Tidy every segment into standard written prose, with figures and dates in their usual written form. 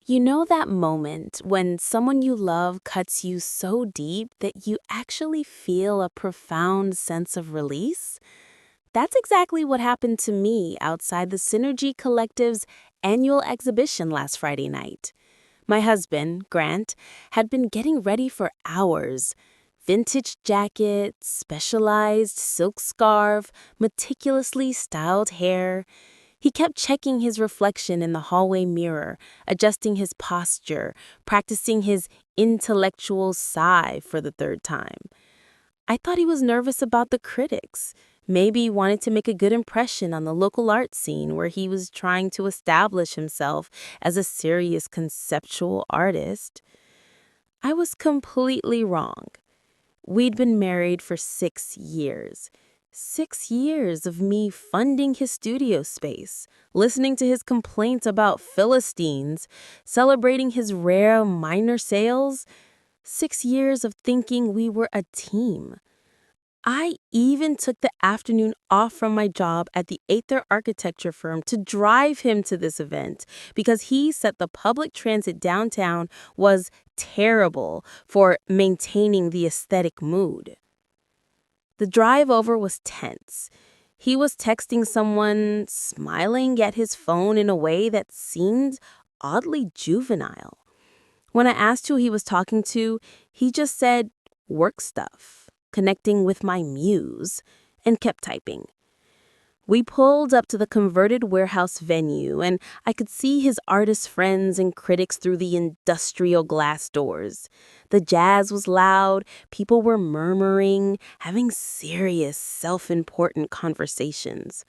You know that moment when someone you love cuts you so deep that you actually feel a profound sense of release? That's exactly what happened to me outside the Synergy Collective's annual exhibition last Friday night. My husband, Grant, had been getting ready for hours. Vintage jacket, specialized silk scarf, meticulously styled hair. He kept checking his reflection in the hallway mirror, adjusting his posture, practicing his intellectual sigh for the third time. I thought he was nervous about the critics. Maybe he wanted to make a good impression on the local art scene where he was trying to establish himself as a serious conceptual artist. I was completely wrong. We'd been married for 6 years. 6 years of me funding his studio space, listening to his complaints about Philistines, celebrating his rare minor sales. 6 years of thinking we were a team. I even took the afternoon off from my job at the Aether architecture firm to drive him to this event because he said the public transit downtown was terrible for maintaining the aesthetic mood. The drive over was tense. He was texting someone, smiling at his phone in a way that seemed oddly juvenile. When I asked who he was talking to, he just said, work stuff, connecting with my muse, and kept typing. We pulled up to the converted warehouse venue, and I could see his artist friends and critics through the industrial glass doors. The jazz was loud, people were murmuring, having serious, self-important conversations.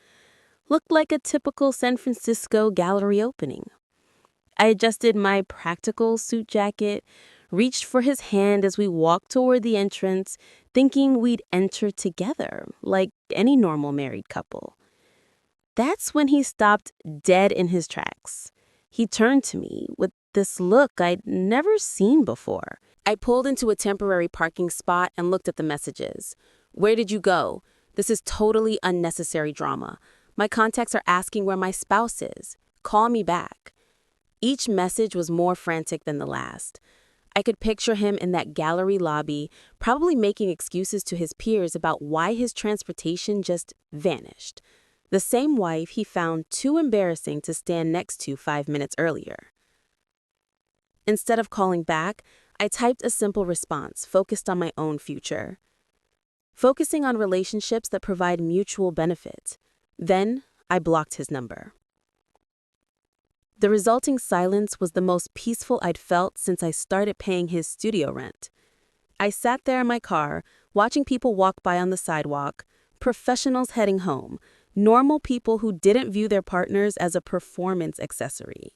Looked like a typical San Francisco gallery opening. I adjusted my practical suit jacket, reached for his hand as we walked toward the entrance, thinking we'd enter together, like any normal married couple. That's when he stopped dead in his tracks. He turned to me with this look I'd never seen before. I pulled into a temporary parking spot and looked at the messages. Where did you go? This is totally unnecessary drama. My contacts are asking where my spouse is. Call me back. Each message was more frantic than the last. I could picture him in that gallery lobby, probably making excuses to his peers about why his transportation just vanished. The same wife he found too embarrassing to stand next to 5 minutes earlier. Instead of calling back, I typed a simple response focused on my own future. Focusing on relationships that provide mutual benefit. Then, I blocked his number. The resulting silence was the most peaceful I'd felt since I started paying his studio rent. I sat there in my car, watching people walk by on the sidewalk, professionals heading home, normal people who didn't view their partners as a performance accessory.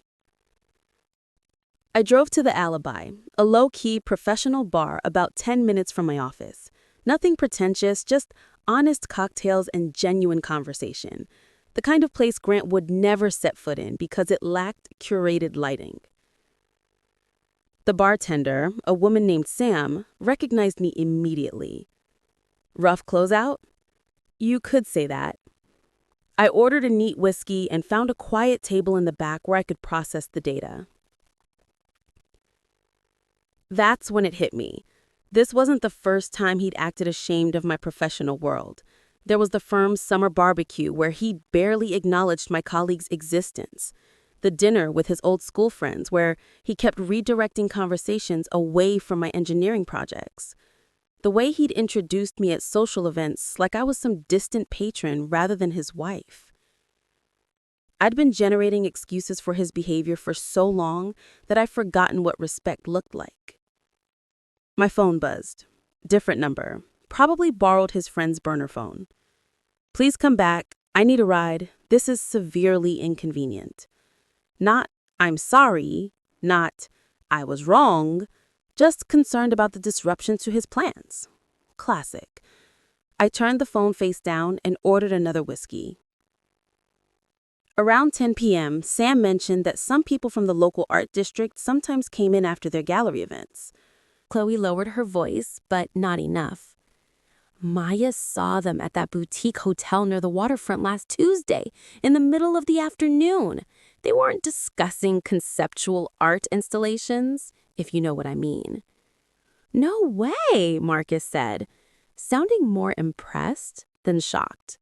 I drove to the Alibi, a low-key professional bar about 10 minutes from my office. Nothing pretentious, just honest cocktails and genuine conversation. The kind of place Grant would never set foot in because it lacked curated lighting. The bartender, a woman named Sam, recognized me immediately. Rough closeout? You could say that. I ordered a neat whiskey and found a quiet table in the back where I could process the data. That's when it hit me. This wasn't the first time he'd acted ashamed of my professional world. There was the firm's summer barbecue where he barely acknowledged my colleague's existence. The dinner with his old school friends where he kept redirecting conversations away from my engineering projects. The way he'd introduced me at social events like I was some distant patron rather than his wife. I'd been generating excuses for his behavior for so long that I'd forgotten what respect looked like. My phone buzzed. Different number. Probably borrowed his friend's burner phone. Please come back. I need a ride. This is severely inconvenient. Not, I'm sorry. Not, I was wrong. Just concerned about the disruption to his plans. Classic. I turned the phone face down and ordered another whiskey. Around 10 p.m., Sam mentioned that some people from the local art district sometimes came in after their gallery events. Chloe lowered her voice, but not enough. Maya saw them at that boutique hotel near the waterfront last Tuesday, in the middle of the afternoon. They weren't discussing conceptual art installations, if you know what I mean. No way, Marcus said, sounding more impressed than shocked.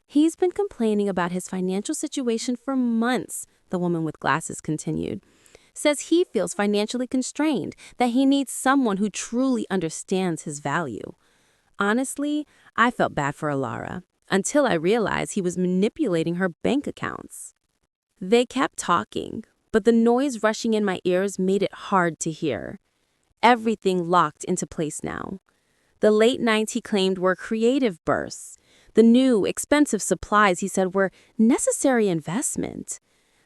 He's been complaining about his financial situation for months, the woman with glasses continued. Says he feels financially constrained, that he needs someone who truly understands his value. Honestly, I felt bad for Alara, until I realized he was manipulating her bank accounts. They kept talking, but the noise rushing in my ears made it hard to hear. Everything locked into place now. The late nights he claimed were creative bursts. The new, expensive supplies he said were necessary investment.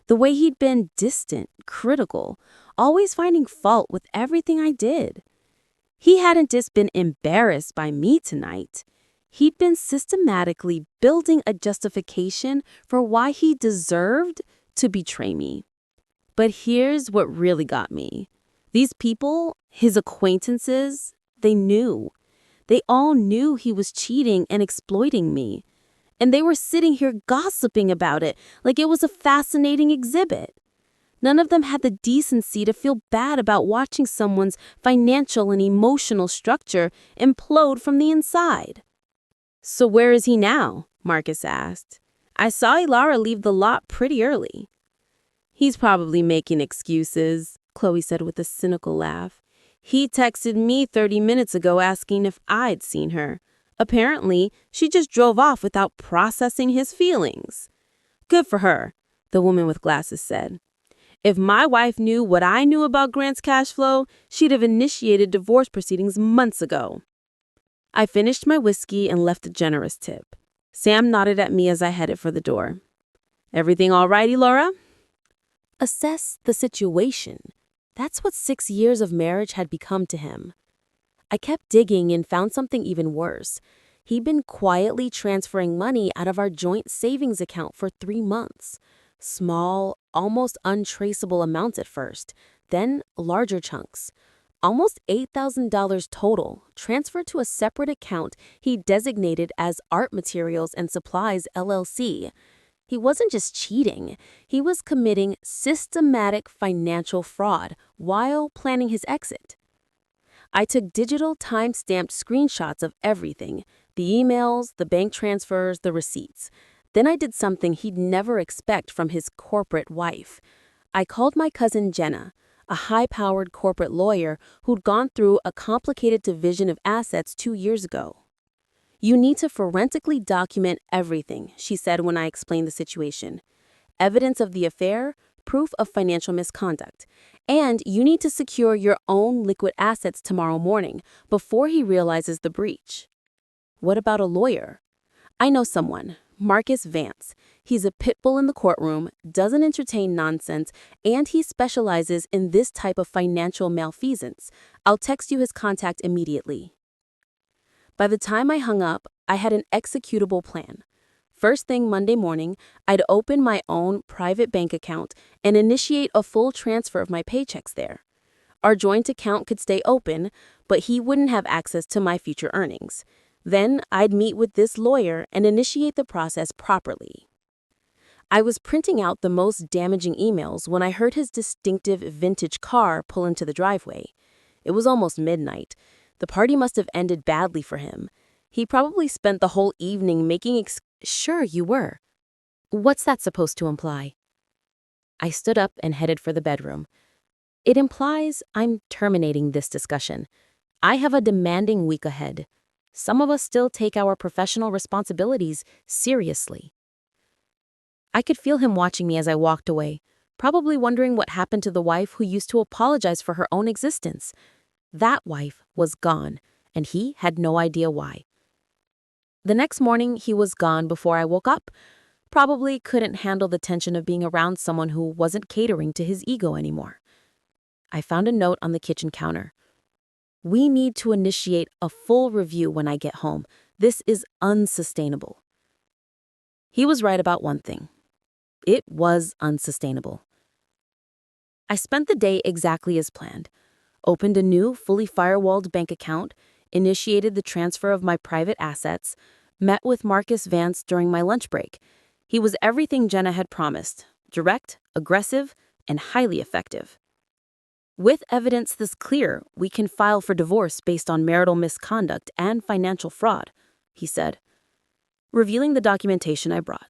The way he'd been distant, critical, always finding fault with everything I did. He hadn't just been embarrassed by me tonight. He'd been systematically building a justification for why he deserved to betray me. But here's what really got me. These people, his acquaintances, they knew. They all knew he was cheating and exploiting me. And they were sitting here gossiping about it like it was a fascinating exhibit. None of them had the decency to feel bad about watching someone's financial and emotional structure implode from the inside. "So where is he now?" Marcus asked. "I saw Ilara leave the lot pretty early." "He's probably making excuses," Chloe said with a cynical laugh. "He texted me 30 minutes ago asking if I'd seen her. Apparently, she just drove off without processing his feelings." "Good for her," the woman with glasses said. "If my wife knew what I knew about Grant's cash flow, she'd have initiated divorce proceedings months ago." I finished my whiskey and left a generous tip. Sam nodded at me as I headed for the door. "Everything all right, Laura?" Assess the situation. That's what 6 years of marriage had become to him. I kept digging and found something even worse. He'd been quietly transferring money out of our joint savings account for 3 months. Small, almost untraceable amounts at first, then larger chunks. Almost $8,000 total, transferred to a separate account he designated as Art Materials and Supplies LLC. He wasn't just cheating, he was committing systematic financial fraud while planning his exit. I took digital time-stamped screenshots of everything, the emails, the bank transfers, the receipts. Then I did something he'd never expect from his corporate wife. I called my cousin Jenna, a high-powered corporate lawyer who'd gone through a complicated division of assets 2 years ago. "You need to forensically document everything," she said when I explained the situation. "Evidence of the affair, proof of financial misconduct. And you need to secure your own liquid assets tomorrow morning before he realizes the breach." "What about a lawyer?" "I know someone, Marcus Vance. He's a pit bull in the courtroom, doesn't entertain nonsense, and he specializes in this type of financial malfeasance. I'll text you his contact immediately." By the time I hung up, I had an executable plan. First thing Monday morning, I'd open my own private bank account and initiate a full transfer of my paychecks there. Our joint account could stay open, but he wouldn't have access to my future earnings. Then I'd meet with this lawyer and initiate the process properly. I was printing out the most damaging emails when I heard his distinctive vintage car pull into the driveway. It was almost midnight. The party must have ended badly for him. He probably spent the whole evening making Sure, you were. What's that supposed to imply? I stood up and headed for the bedroom. It implies I'm terminating this discussion. I have a demanding week ahead. Some of us still take our professional responsibilities seriously. I could feel him watching me as I walked away, probably wondering what happened to the wife who used to apologize for her own existence. That wife was gone, and he had no idea why. The next morning, he was gone before I woke up. Probably couldn't handle the tension of being around someone who wasn't catering to his ego anymore. I found a note on the kitchen counter. "We need to initiate a full review when I get home. This is unsustainable." He was right about one thing. It was unsustainable. I spent the day exactly as planned. Opened a new, fully firewalled bank account, initiated the transfer of my private assets, met with Marcus Vance during my lunch break. He was everything Jenna had promised, direct, aggressive, and highly effective. With evidence this clear, we can file for divorce based on marital misconduct and financial fraud, he said, revealing the documentation I brought.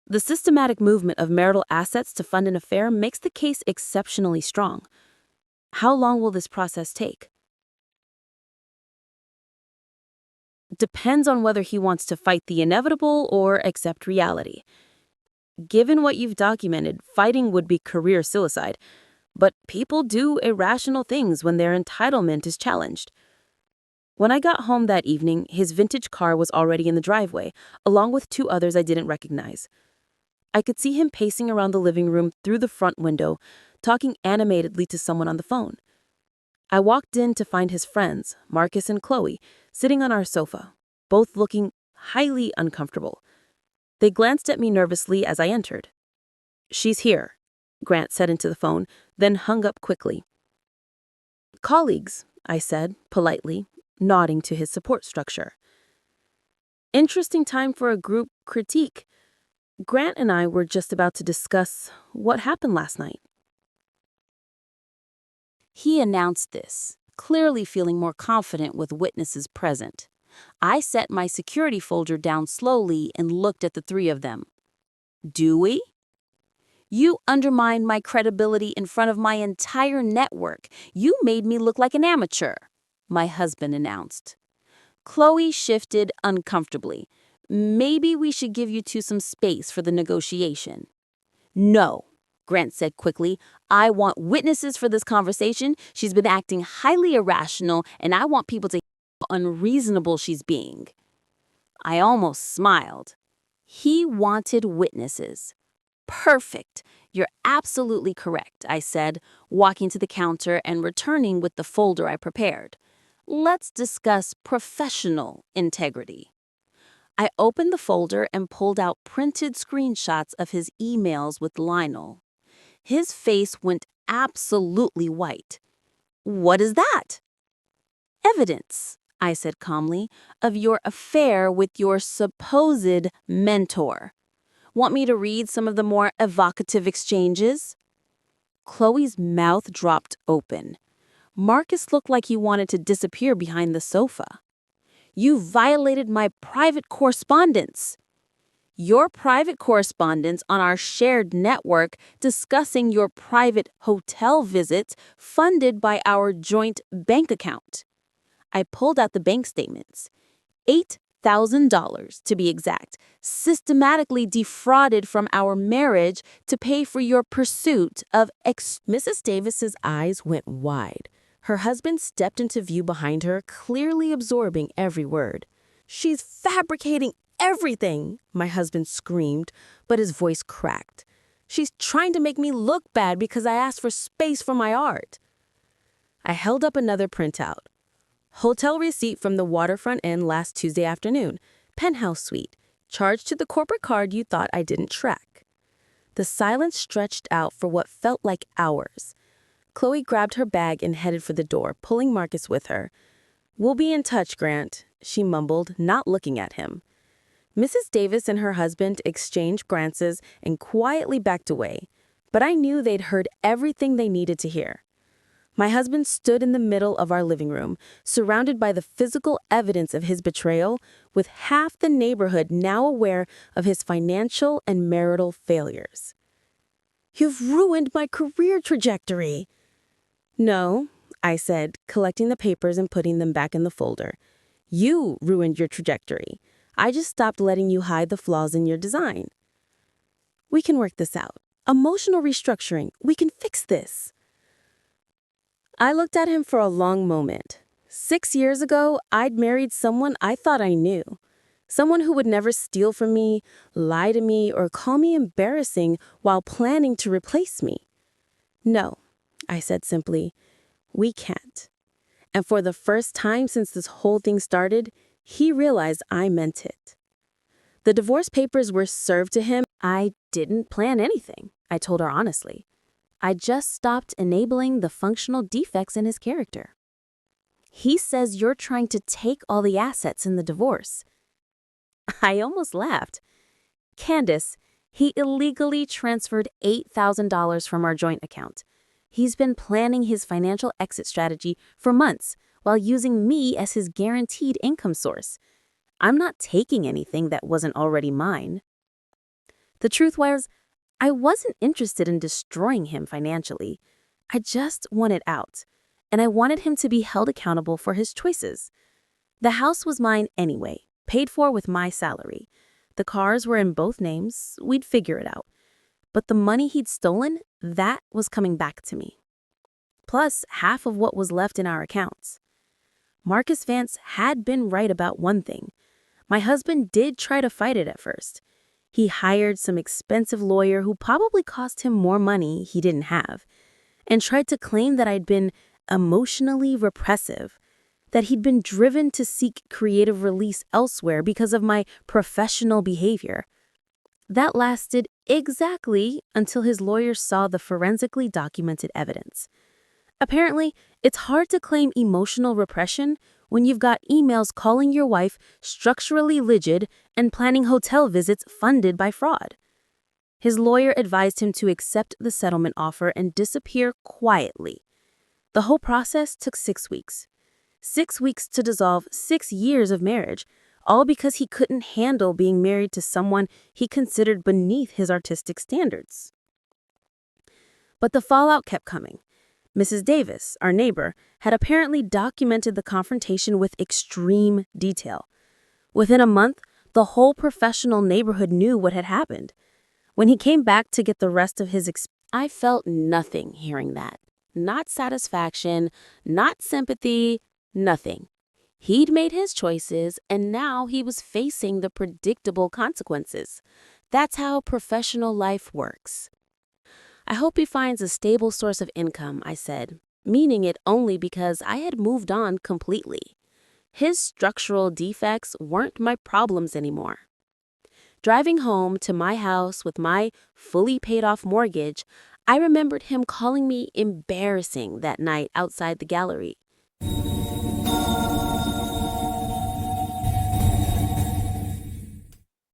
The systematic movement of marital assets to fund an affair makes the case exceptionally strong. How long will this process take? Depends on whether he wants to fight the inevitable or accept reality. Given what you've documented, fighting would be career suicide. But people do irrational things when their entitlement is challenged. When I got home that evening, his vintage car was already in the driveway, along with 2 others I didn't recognize. I could see him pacing around the living room through the front window, talking animatedly to someone on the phone. I walked in to find his friends, Marcus and Chloe, sitting on our sofa, both looking highly uncomfortable. They glanced at me nervously as I entered. "She's here," Grant said into the phone, then hung up quickly. "Colleagues," I said, politely, nodding to his support structure. Interesting time for a group critique. Grant and I were just about to discuss what happened last night. He announced this, clearly feeling more confident with witnesses present. I set my security folder down slowly and looked at the 3 of them. "Do we?" "You undermined my credibility in front of my entire network. You made me look like an amateur," my husband announced. Chloe shifted uncomfortably. "Maybe we should give you 2 some space for the negotiation." "No," Grant said quickly. "I want witnesses for this conversation. She's been acting highly irrational, and I want people to hear how unreasonable she's being." I almost smiled. He wanted witnesses. "Perfect. You're absolutely correct," I said, walking to the counter and returning with the folder I prepared. "Let's discuss professional integrity." I opened the folder and pulled out printed screenshots of his emails with Lionel. His face went absolutely white. "What is that?" "Evidence," I said calmly, "of your affair with your supposed mentor. Want me to read some of the more evocative exchanges?" Chloe's mouth dropped open. Marcus looked like he wanted to disappear behind the sofa. "You violated my private correspondence." "Your private correspondence on our shared network discussing your private hotel visits funded by our joint bank account." I pulled out the bank statements. $8,000 to be exact, systematically defrauded from our marriage to pay for your pursuit of Mrs. Davis's eyes went wide. Her husband stepped into view behind her, clearly absorbing every word. "She's fabricating everything," my husband screamed, but his voice cracked. "She's trying to make me look bad because I asked for space for my art." I held up another printout. "Hotel receipt from the Waterfront Inn last Tuesday afternoon. Penthouse suite. Charged to the corporate card you thought I didn't track." The silence stretched out for what felt like hours. Chloe grabbed her bag and headed for the door, pulling Marcus with her. "We'll be in touch, Grant," she mumbled, not looking at him. Mrs. Davis and her husband exchanged glances and quietly backed away, but I knew they'd heard everything they needed to hear. My husband stood in the middle of our living room, surrounded by the physical evidence of his betrayal, with half the neighborhood now aware of his financial and marital failures. "You've ruined my career trajectory." "No," I said, collecting the papers and putting them back in the folder. "You ruined your trajectory. I just stopped letting you hide the flaws in your design." "We can work this out. Emotional restructuring. We can fix this." I looked at him for a long moment. 6 years ago, I'd married someone I thought I knew. Someone who would never steal from me, lie to me, or call me embarrassing while planning to replace me. "No," I said simply, "we can't." And for the first time since this whole thing started, he realized I meant it. The divorce papers were served to him. "I didn't plan anything," I told her honestly. "I just stopped enabling the functional defects in his character." "He says you're trying to take all the assets in the divorce." I almost laughed. "Candace, He illegally transferred $8,000 from our joint account. He's been planning his financial exit strategy for months while using me as his guaranteed income source. I'm not taking anything that wasn't already mine. The truth was, I wasn't interested in destroying him financially. I just wanted out, and I wanted him to be held accountable for his choices. The house was mine anyway, paid for with my salary. The cars were in both names, we'd figure it out. But the money he'd stolen, that was coming back to me. Plus, half of what was left in our accounts. Marcus Vance had been right about one thing. My husband did try to fight it at first. He hired some expensive lawyer who probably cost him more money he didn't have, and tried to claim that I'd been emotionally repressive, that he'd been driven to seek creative release elsewhere because of my professional behavior. That lasted exactly until his lawyer saw the forensically documented evidence. Apparently, it's hard to claim emotional repression when you've got emails calling your wife structurally rigid and planning hotel visits funded by fraud. His lawyer advised him to accept the settlement offer and disappear quietly. The whole process took 6 weeks. 6 weeks to dissolve 6 years of marriage, all because he couldn't handle being married to someone he considered beneath his artistic standards. But the fallout kept coming. Mrs. Davis, our neighbor, had apparently documented the confrontation with extreme detail. Within a month, the whole professional neighborhood knew what had happened. When he came back to get the rest of his I felt nothing hearing that. Not satisfaction, not sympathy, nothing. He'd made his choices, and now he was facing the predictable consequences. That's how professional life works. I hope he finds a stable source of income, I said, meaning it only because I had moved on completely. His structural defects weren't my problems anymore. Driving home to my house with my fully paid-off mortgage, I remembered him calling me embarrassing that night outside the gallery.